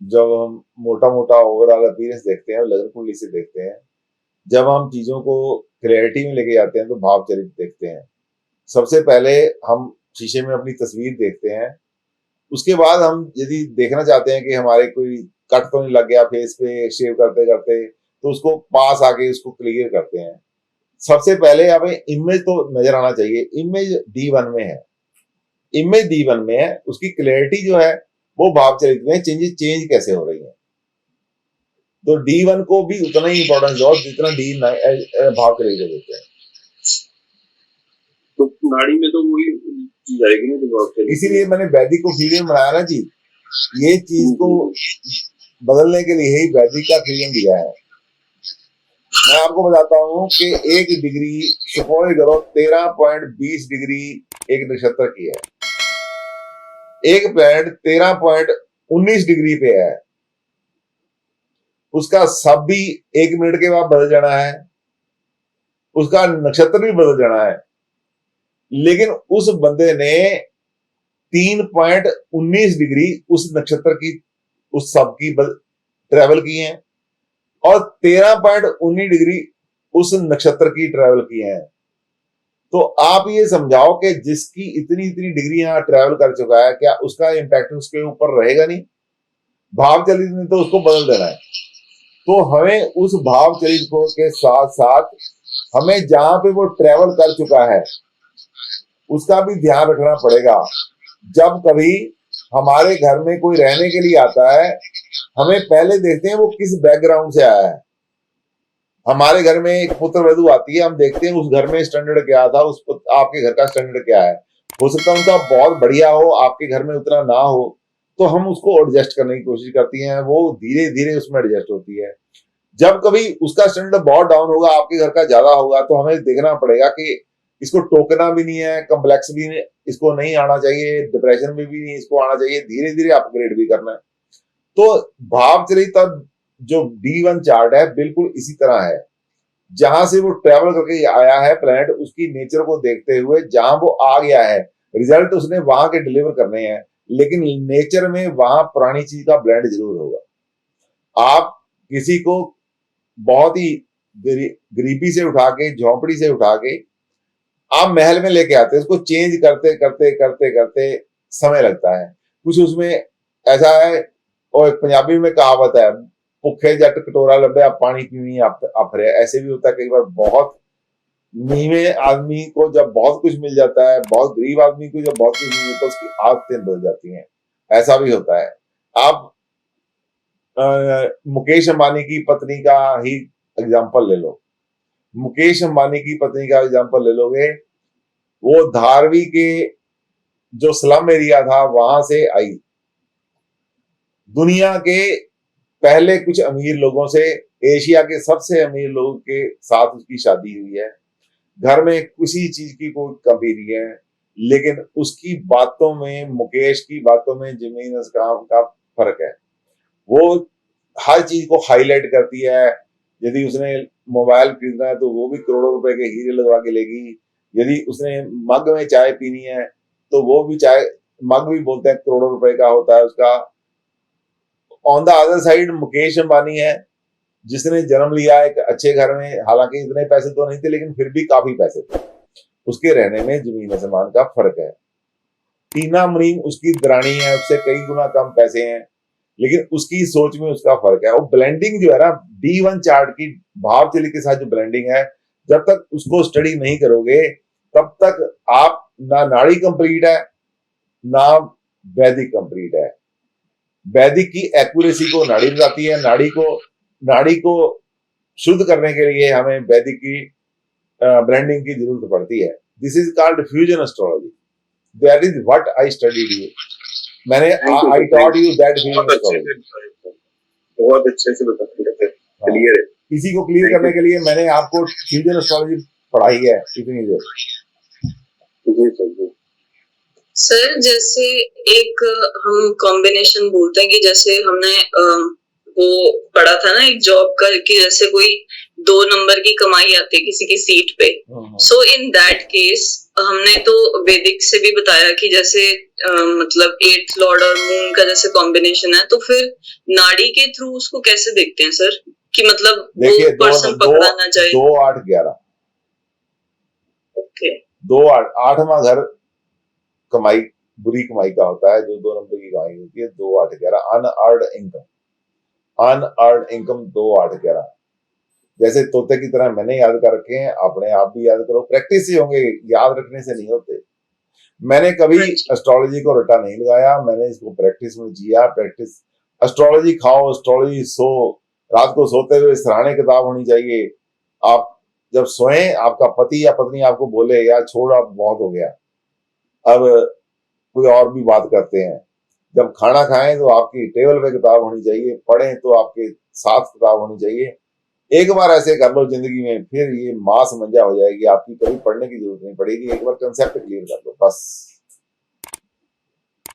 जब हम मोटा मोटा ओवरऑल अपीयरेंस देखते हैं, लगन कुंडली से देखते हैं। जब हम चीजों को क्लैरिटी में लेके जाते हैं तो भाव चरित देखते हैं। सबसे पहले हम शीशे में अपनी तस्वीर देखते हैं, उसके बाद हम यदि देखना चाहते हैं कि हमारे कोई कट तो नहीं लग गया फेस पे शेव करते करते, तो उसको पास आके उसको क्लियर करते हैं। सबसे पहले हमें इमेज तो नजर आना चाहिए। इमेज D1 में है, इमेज D1 में है, उसकी क्लैरिटी जो है वो भाव चरित में चेंज कैसे हो रही है। तो D1 को भी उतना ही इंपॉर्टेंस दो जितना भाव चरित को देते हैं। तो नाड़ी में तो वही जाएगी नहीं तो भाव चलित। इसीलिए मैंने वैदिक को फ्रीडम बनाया ना जी, ये चीज को बदलने के लिए ही वैदिक का फ्रीडम दिया है। मैं आपको बताता हूँ कि 1 डिग्री सपोज करो 13.20 डिग्री एक नक्षत्र की है, एक प्लैनेट 13.19 डिग्री पे है, उसका सब भी 1 मिनट के बाद बदल जाना है, उसका नक्षत्र भी बदल जाना है। लेकिन उस बंदे ने 3.19 डिग्री उस नक्षत्र की उस सब की ट्रेवल की है और 13.19 डिग्री उस नक्षत्र की ट्रेवल की है। तो आप ये समझाओ कि जिसकी इतनी इतनी डिग्री यहां ट्रेवल कर चुका है, क्या उसका इंपैक्ट उसके ऊपर रहेगा नहीं? भाव चलित ने तो उसको बदल देना है। तो हमें उस भाव चलित को के साथ साथ हमें जहां पे वो ट्रेवल कर चुका है उसका भी ध्यान रखना पड़ेगा। जब कभी हमारे घर में कोई रहने के लिए आता है, हमें पहले देखते हैं वो किस बैकग्राउंड से आया है। हमारे घर में एक पुत्र वधू आती है, हम देखते हैं उस घर में स्टैंडर्ड क्या था, उस आपके घर का स्टैंडर्ड क्या है। हो सकता है उनका बहुत बढ़िया हो, आपके घर में उतना ना हो, तो हम उसको एडजस्ट करने की कोशिश करती हैं, वो धीरे धीरे उसमें एडजस्ट होती है। जब कभी उसका स्टैंडर्ड बहुत डाउन होगा, आपके घर का ज्यादा होगा, तो हमें देखना पड़ेगा कि इसको टोकना भी नहीं है, कम्प्लेक्स भी नहीं, इसको नहीं आना चाहिए, डिप्रेशन में भी नहीं इसको आना चाहिए, धीरे धीरे अपग्रेड भी करना है। तो भाव चरित जो D1 चार्ट है बिल्कुल इसी तरह है। जहां से वो ट्रेवल करके आया है प्लैनेट, उसकी नेचर को देखते हुए जहां वो आ गया है, रिजल्ट उसने वहां के डिलीवर करने हैं, लेकिन नेचर में वहां पुरानी चीज का ब्लेंड जरूर होगा। आप किसी को बहुत ही गरीबी से उठा के, झोंपड़ी से उठा के आप महल में लेके आते हैं, उसको चेंज करते करते करते करते समय लगता है। कुछ उसमें ऐसा है, और पंजाबी में कहावत है, भुखे जट कटोरा लब्बे आप पानी पीनी आप रहे। ऐसे भी होता है कई बार, बहुत नीवे आदमी को जब बहुत कुछ मिल जाता है, बहुत गरीब आदमी को जब बहुत कुछ मिल जाता है, उसकी आदतें बदल जाती हैं। ऐसा भी होता है। आप मुकेश अंबानी की पत्नी का ही एग्जाम्पल ले लो। मुकेश अंबानी की पत्नी का एग्जाम्पल ले लोगे, वो धारवी के जो स्लम एरिया था वहां से आई, दुनिया के पहले कुछ अमीर लोगों से, एशिया के सबसे अमीर लोगों के साथ उसकी शादी हुई है। घर में किसी चीज की कोई कमी नहीं है, लेकिन उसकी बातों में, मुकेश की बातों में जमीन आसमान का फर्क है। वो हर चीज को हाईलाइट करती है। यदि उसने मोबाइल खरीदना है तो वो भी करोड़ों रुपए के हीरे लगवा के लेगी। यदि उसने मग में चाय पीनी है तो वो भी चाय, मग भी बोलते हैं करोड़ों रुपए का होता है उसका। On the other side Mukesh Ambani है, जिसने जन्म लिया एक अच्छे घर में, हालांकि इतने पैसे तो नहीं थे लेकिन फिर भी काफी पैसे थे। उसके रहने में जमीन आसमान का फर्क है। टीना मुनीम उसकी दरानी है, उससे कई गुना कम पैसे हैं, लेकिन उसकी सोच में उसका फर्क है। और ब्लेंडिंग जो है ना, D1 चार्ट की भाव चलित के साथ जो ब्लेंडिंग है, जब तक उसको स्टडी नहीं करोगे तब तक आप ना नाड़ी कंप्लीट है, ना वैदिक कंप्लीट है। वैदिक की एक्यूरेसी को नाड़ी बताती है, नाड़ी को शुद्ध करने के लिए हमें वैदिक की ब्रांडिंग की जरूरत पड़ती है। This is called fusion astrology, that is what I studied you. मैंने I taught you that fusion astrology. बहुत अच्छे से बताते हैं, क्लियर है। इसी को क्लियर करने के लिए मैंने आपको फ्यूजन एस्ट्रोलॉजी पढ़ाई है इतनी देर। जी सर जी। सर जैसे एक हम कॉम्बिनेशन बोलते हैं कि जैसे हमने वो पढ़ा था ना एक जॉब का कि जैसे कोई 2 नंबर की कमाई आती है किसी की सीट पे, सो इन दैट केस हमने तो वैदिक से भी बताया कि जैसे मतलब 8th लॉर्ड और मून का जैसे कॉम्बिनेशन है, तो फिर नाड़ी के थ्रू उसको कैसे देखते हैं सर कि मतलब वो देखिए पर्सन पकड़ा ना जाए? 2 8 11 ओके 2 8 8वां घर कमाई, बुरी कमाई का होता है। जो 2 नंबर की कमाई होती है 2 8 11 अनअर्न्ड इनकम 2 8 11। जैसे तोते की तरह मैंने याद कर रखे हैं, अपने आप भी याद करो, प्रैक्टिस से होंगे, याद रखने से नहीं होते। मैंने कभी एस्ट्रोलॉजी को रटा नहीं लगाया, मैंने इसको प्रैक्टिस में जिया। प्रैक्टिस, एस्ट्रोलॉजी खाओ, एस्ट्रोलॉजी सो, रात को सोते हुए सराहने किताब होनी चाहिए। आप जब सोएं, आपका पति या पत्नी आपको बोले यार छोड़ अब बहुत हो गया, अब कोई और भी बात करते हैं। जब खाना खाएं तो आपकी टेबल पे किताब होनी चाहिए, पढ़ें तो आपके साथ किताब होनी चाहिए। एक बार ऐसे कर लो जिंदगी में, फिर ये मास मंजा हो जाएगी, आपकी कभी पढ़ने की जरूरत नहीं पड़ेगी। एक बार कंसेप्ट क्लियर कर लो बस।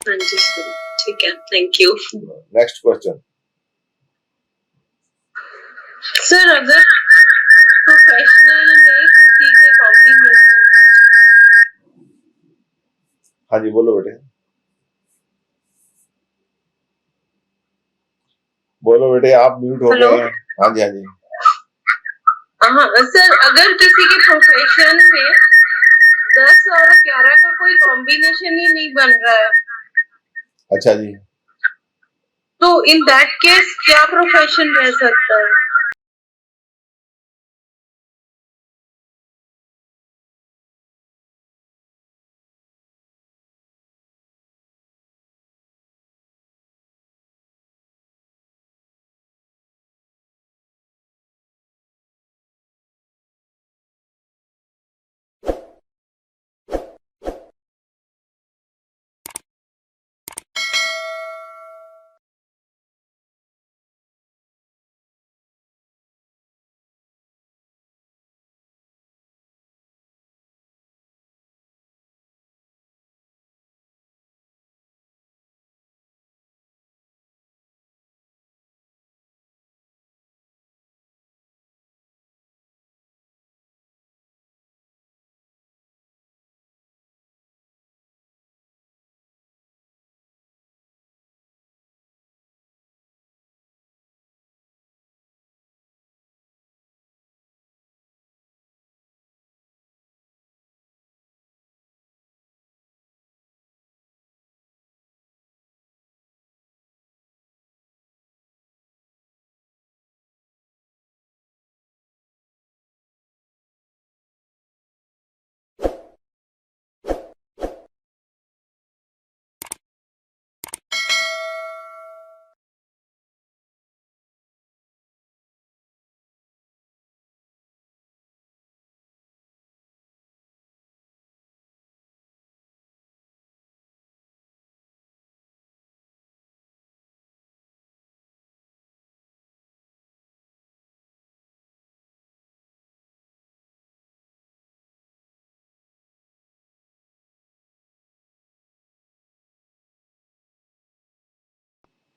हाँ जी सर, ठीक है, thank you. Next question. Sir अगर प्रोफेशनल में किसी के कॉम्बिनेशन, हाँ जी बोलो बेटे, बोलो बेटे, आप म्यूट हो गए हैं। हाँ जी हाँ जी। हाँ सर, अगर किसी के प्रोफेशन में 10 और 11 का कोई कॉम्बिनेशन ही नहीं बन रहा है, अच्छा जी, तो इन दैट केस क्या प्रोफेशन रह सकता है?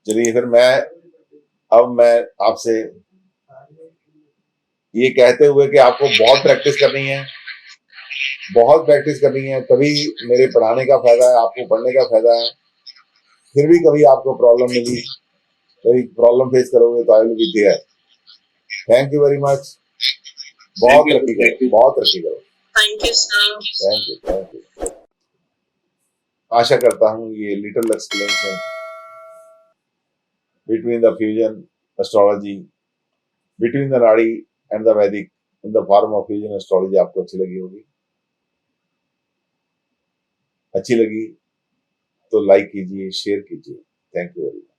चलिए फिर मैं आपसे ये कहते हुए कि आपको बहुत प्रैक्टिस करनी है, बहुत प्रैक्टिस करनी है, तभी मेरे पढ़ाने का फायदा है, आपको पढ़ने का फायदा है। फिर भी कभी आपको प्रॉब्लम मिली, कभी प्रॉब्लम फेस करोगे तो I will be there. Thank you very much. बहुत तरक्की करो, बहुत तरक्की करो। Thank you sir. Thank you. आशा करता हूँ ये little explanation between the fusion astrology, between the Nadi and the Vedic in the form of fusion astrology आपको अच्छी लगी होगी। अच्छी लगी तो लाइक कीजिए, शेयर कीजिए। Thank you very much.